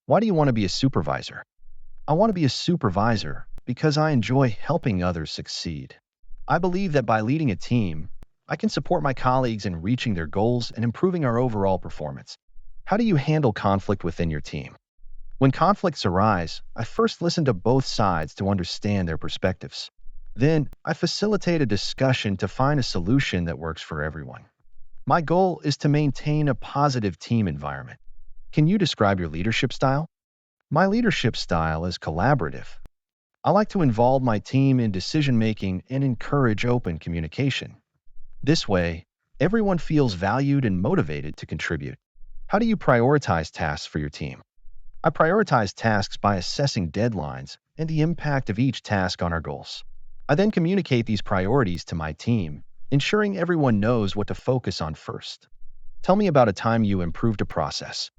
Why do you want to be a supervisor? I want to be a supervisor because I enjoy helping others succeed. I believe that by leading a team, I can support my colleagues in reaching their goals and improving our overall performance. How do you handle conflict within your team? When conflicts arise, I first listen to both sides to understand their perspectives. Then, I facilitate a discussion to find a solution that works for everyone. My goal is to maintain a positive team environment. Can you describe your leadership style? My leadership style is collaborative. I like to involve my team in decision making and encourage open communication. This way, everyone feels valued and motivated to contribute. How do you prioritize tasks for your team? I prioritize tasks by assessing deadlines and the impact of each task on our goals. I then communicate these priorities to my team, ensuring everyone knows what to focus on first. Tell me about a time you improved a process.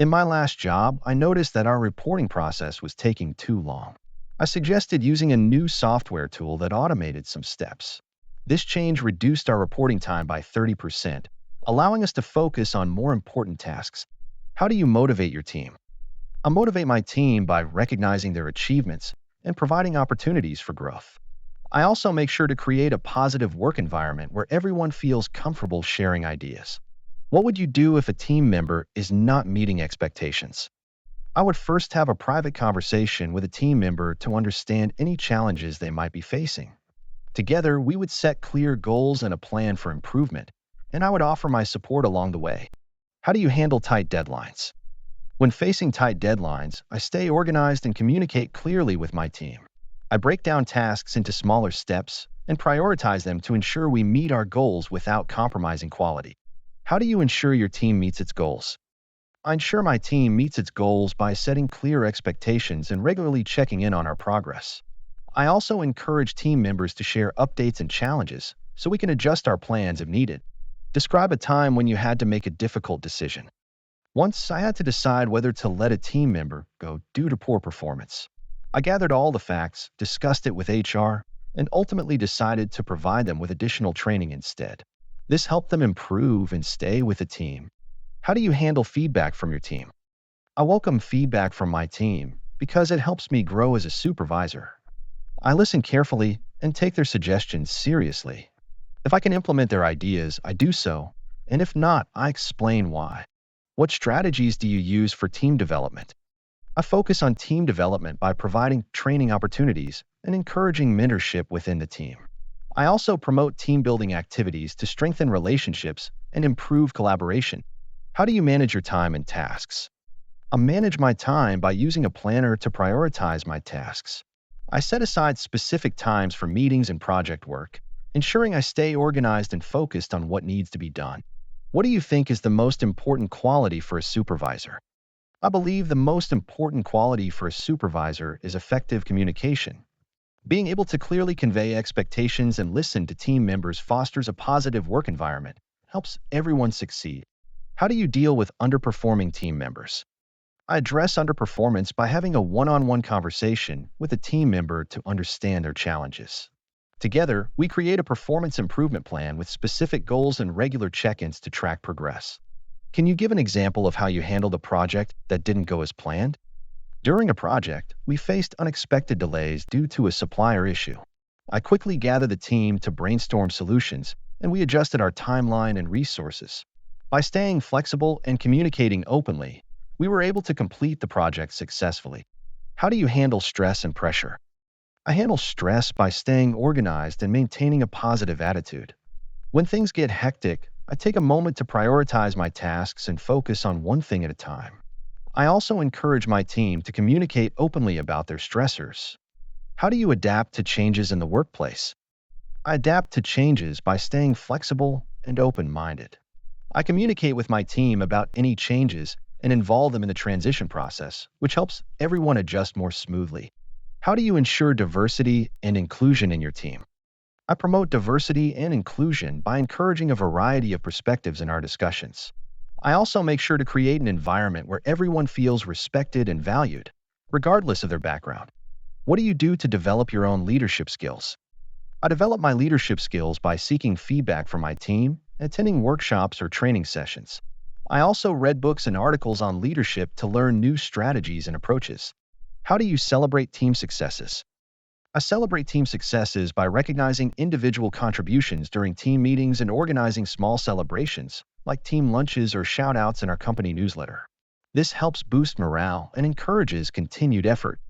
In my last job, I noticed that our reporting process was taking too long. I suggested using a new software tool that automated some steps. This change reduced our reporting time by 30%, allowing us to focus on more important tasks. How do you motivate your team? I motivate my team by recognizing their achievements and providing opportunities for growth. I also make sure to create a positive work environment where everyone feels comfortable sharing ideas. What would you do if a team member is not meeting expectations? I would first have a private conversation with a team member to understand any challenges they might be facing. Together, we would set clear goals and a plan for improvement, and I would offer my support along the way. How do you handle tight deadlines? When facing tight deadlines, I stay organized and communicate clearly with my team. I break down tasks into smaller steps and prioritize them to ensure we meet our goals without compromising quality. How do you ensure your team meets its goals? I ensure my team meets its goals by setting clear expectations and regularly checking in on our progress. I also encourage team members to share updates and challenges so we can adjust our plans if needed. Describe a time when you had to make a difficult decision. Once I had to decide whether to let a team member go due to poor performance. I gathered all the facts, discussed it with HR, and ultimately decided to provide them with additional training instead. This helped them improve and stay with the team. How do you handle feedback from your team? I welcome feedback from my team because it helps me grow as a supervisor. I listen carefully and take their suggestions seriously. If I can implement their ideas, I do so, and if not, I explain why. What strategies do you use for team development? I focus on team development by providing training opportunities and encouraging mentorship within the team. I also promote team building activities to strengthen relationships and improve collaboration. How do you manage your time and tasks? I manage my time by using a planner to prioritize my tasks. I set aside specific times for meetings and project work, ensuring I stay organized and focused on what needs to be done. What do you think is the most important quality for a supervisor? I believe the most important quality for a supervisor is effective communication. Being able to clearly convey expectations and listen to team members fosters a positive work environment, helps everyone succeed. How do you deal with underperforming team members? I address underperformance by having a one-on-one conversation with a team member to understand their challenges. Together, we create a performance improvement plan with specific goals and regular check-ins to track progress. Can you give an example of how you handled a project that didn't go as planned? During a project, we faced unexpected delays due to a supplier issue. I quickly gathered the team to brainstorm solutions, and we adjusted our timeline and resources. By staying flexible and communicating openly, we were able to complete the project successfully. How do you handle stress and pressure? I handle stress by staying organized and maintaining a positive attitude. When things get hectic, I take a moment to prioritize my tasks and focus on one thing at a time. I also encourage my team to communicate openly about their stressors. How do you adapt to changes in the workplace? I adapt to changes by staying flexible and open-minded. I communicate with my team about any changes and involve them in the transition process, which helps everyone adjust more smoothly. How do you ensure diversity and inclusion in your team? I promote diversity and inclusion by encouraging a variety of perspectives in our discussions. I also make sure to create an environment where everyone feels respected and valued, regardless of their background. What do you do to develop your own leadership skills? I develop my leadership skills by seeking feedback from my team and attending workshops or training sessions. I also read books and articles on leadership to learn new strategies and approaches. How do you celebrate team successes? I celebrate team successes by recognizing individual contributions during team meetings and organizing small celebrations, like team lunches or shout outs in our company newsletter. This helps boost morale and encourages continued effort.